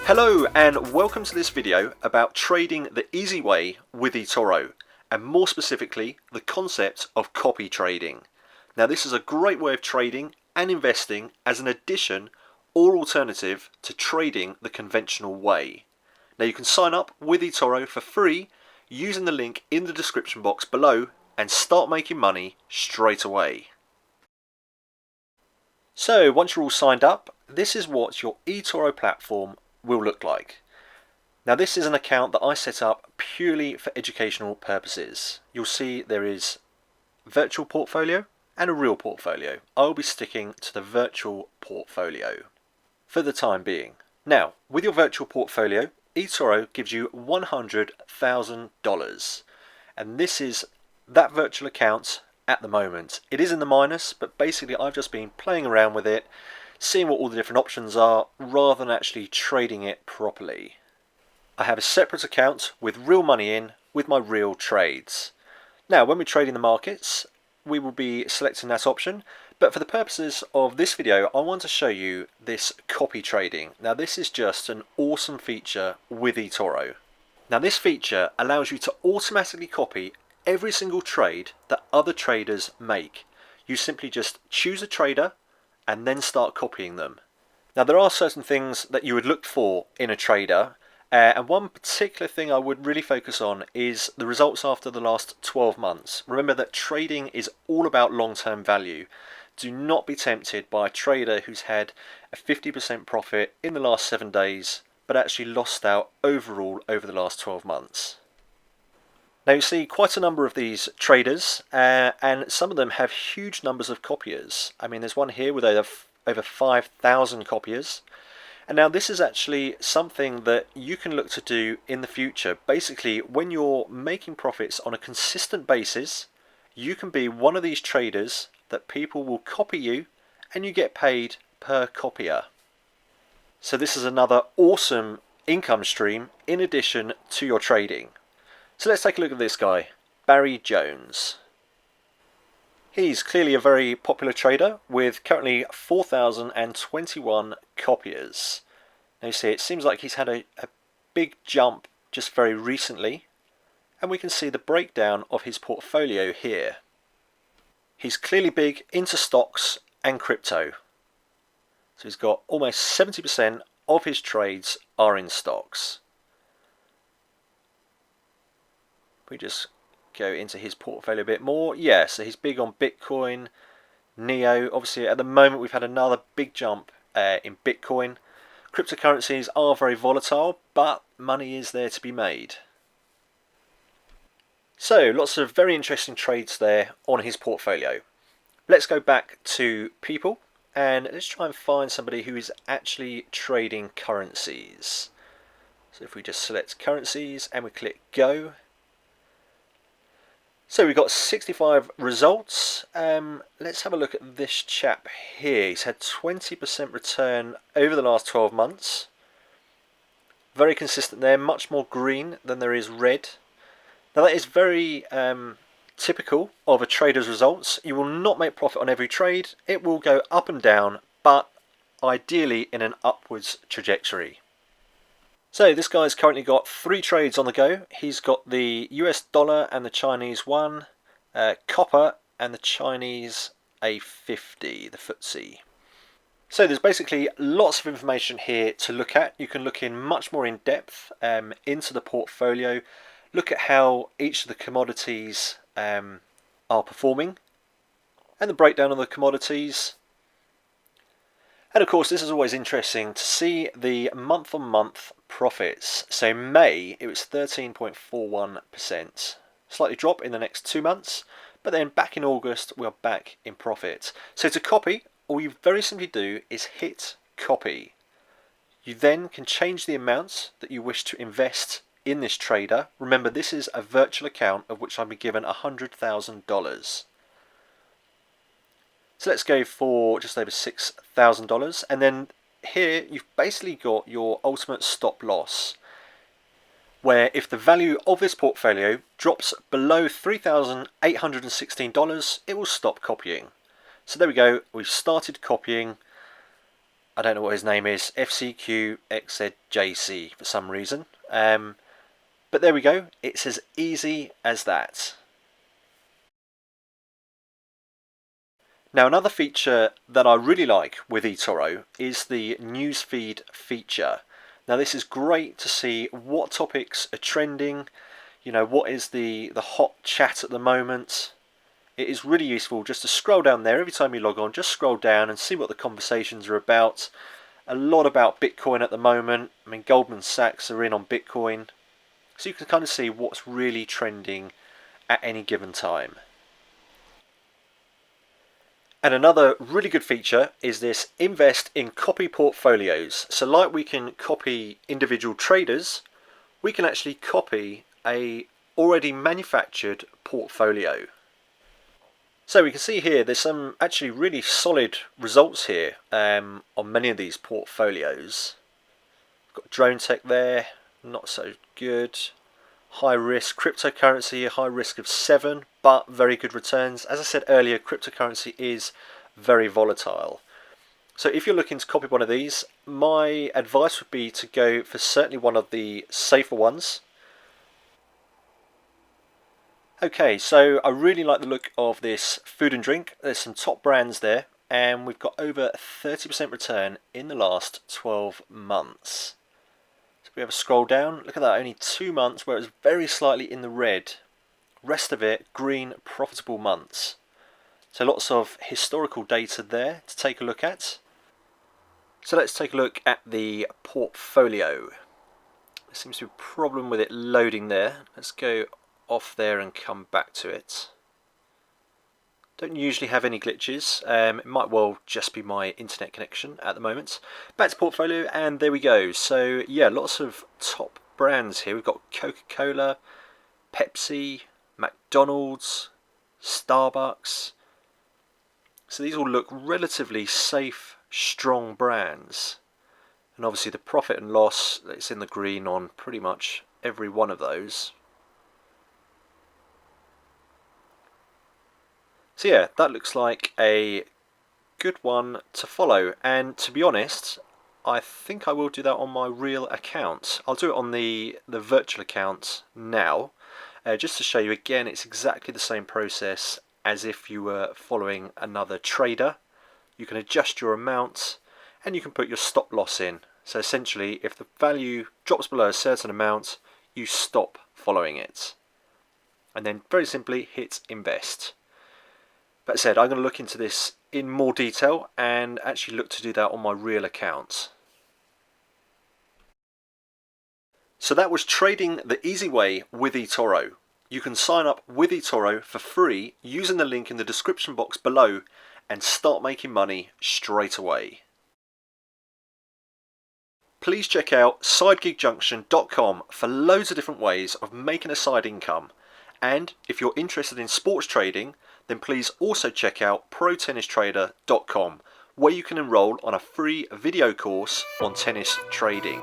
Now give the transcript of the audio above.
Hello and welcome to this video about trading the easy way with eToro, and more specifically the concept of copy trading. Now this is a great way of trading and investing as an addition or alternative to trading the conventional way. Now you can sign up with eToro for free using the link in the description box below and start making money straight away. So once you're all signed up, this is what your eToro platform will look like. Now this is an account that I set up purely for educational purposes. You'll see there is virtual portfolio and a real portfolio. I'll be sticking to the virtual portfolio for the time being. Now with your virtual portfolio, eToro gives you $100,000 and this is that virtual account at the moment. It is in the minus, but basically I've just been playing around with it, seeing what all the different options are rather than actually trading it properly. I have a separate account with real money in with my real trades. Now when we're trading the markets we will be selecting that option, but for the purposes of this video I want to show you this copy trading. Now this is just an awesome feature with eToro. Now this feature allows you to automatically copy every single trade that other traders make. You simply just choose a trader and then start copying them. Now there are certain things that you would look for in a trader, and one particular thing I would really focus on is the results after the last 12 months. Remember that trading is all about long-term value. Do not be tempted by a trader who's had a 50% profit in the last 7 days but actually lost out overall over the last 12 months. Now you see quite a number of these traders and some of them have huge numbers of copiers. I mean there's one here with over 5,000 copiers, and now this is actually something that you can look to do in the future. Basically when you're making profits on a consistent basis, you can be one of these traders that people will copy you and you get paid per copier. So this is another awesome income stream in addition to your trading. So let's take a look at this guy, Barry Jones. He's clearly a very popular trader with currently 4,021 copiers. Now you see it seems like he's had a big jump just very recently, and we can see the breakdown of his portfolio here. He's clearly big into stocks and crypto. So he's got almost 70% of his trades are in stocks. We just go into his portfolio a bit more. Yeah, so he's big on Bitcoin, Neo. Obviously at the moment we've had another big jump in Bitcoin. Cryptocurrencies are very volatile, but money is there to be made. So lots of very interesting trades there on his portfolio. Let's go back to people and let's try and find somebody who is actually trading currencies. So if we just select currencies and we click go. So we've got 65 results. Let's have a look at this chap here. He's had 20% return over the last 12 months. Very consistent there, much more green than there is red. Now that is very typical of a trader's results. You will not make profit on every trade. It will go up and down, but ideally in an upwards trajectory. So this guy's currently got 3 trades on the go. He's got the US dollar and the Chinese yuan, copper and the Chinese A50, the FTSE. So there's basically lots of information here to look at. You can look in much more in depth into the portfolio, look at how each of the commodities are performing and the breakdown of the commodities. And of course this is always interesting to see the month on month profits. So May it was 13.41%, slightly drop in the next 2 months, but then back in August we are back in profit. So to copy, all you very simply do is hit copy. You then can change the amount that you wish to invest in this trader. Remember this is a virtual account of which I'll be given $100,000. So let's go for just over $6,000, and then here you've basically got your ultimate stop loss, where if the value of this portfolio drops below $3,816, it will stop copying. So there we go, we've started copying. I don't know what his name is, FCQXZJC for some reason. But there we go, it's as easy as that. Now another feature that I really like with eToro is the newsfeed feature. Now this is great to see what topics are trending, what is the hot chat at the moment. It is really useful just to scroll down there every time you log on, just scroll down and see what the conversations are about. A lot about Bitcoin at the moment. I mean, Goldman Sachs are in on Bitcoin. So you can kind of see what's really trending at any given time. And another really good feature is this invest in copy portfolios. So like we can copy individual traders, we can actually copy a already manufactured portfolio. So we can see here there's some actually really solid results here on many of these portfolios. Got drone tech there, not so good. High risk cryptocurrency, a high risk of 7, but very good returns. As I said earlier, cryptocurrency is very volatile. So if you're looking to copy one of these, my advice would be to go for certainly one of the safer ones. Okay, so I really like the look of this food and drink. There's some top brands there, and we've got over 30% return in the last 12 months. We have a scroll down, look at that, only 2 months where it was very slightly in the red. Rest of it, green, profitable months. So lots of historical data there to take a look at. So let's take a look at the portfolio. There seems to be a problem with it loading there. Let's go off there and come back to it. Don't usually have any glitches. It might well just be my internet connection at the moment. Back to portfolio, and there we go. So yeah, lots of top brands here. We've got Coca-Cola, Pepsi, McDonald's, Starbucks. So these all look relatively safe, strong brands. And obviously the profit and loss, it's in the green on pretty much every one of those. So yeah, that looks like a good one to follow, and to be honest, I think I will do that on my real account. I'll do it on the virtual account now, just to show you again it's exactly the same process as if you were following another trader. You can adjust your amount and you can put your stop loss in. So essentially if the value drops below a certain amount, you stop following it. And then very simply hit invest. That said, I'm going to look into this in more detail and actually look to do that on my real account. So that was trading the easy way with eToro. You can sign up with eToro for free using the link in the description box below and start making money straight away. Please check out sidegigjunction.com for loads of different ways of making a side income. And if you're interested in sports trading, then please also check out protennistrader.com, where you can enroll on a free video course on tennis trading.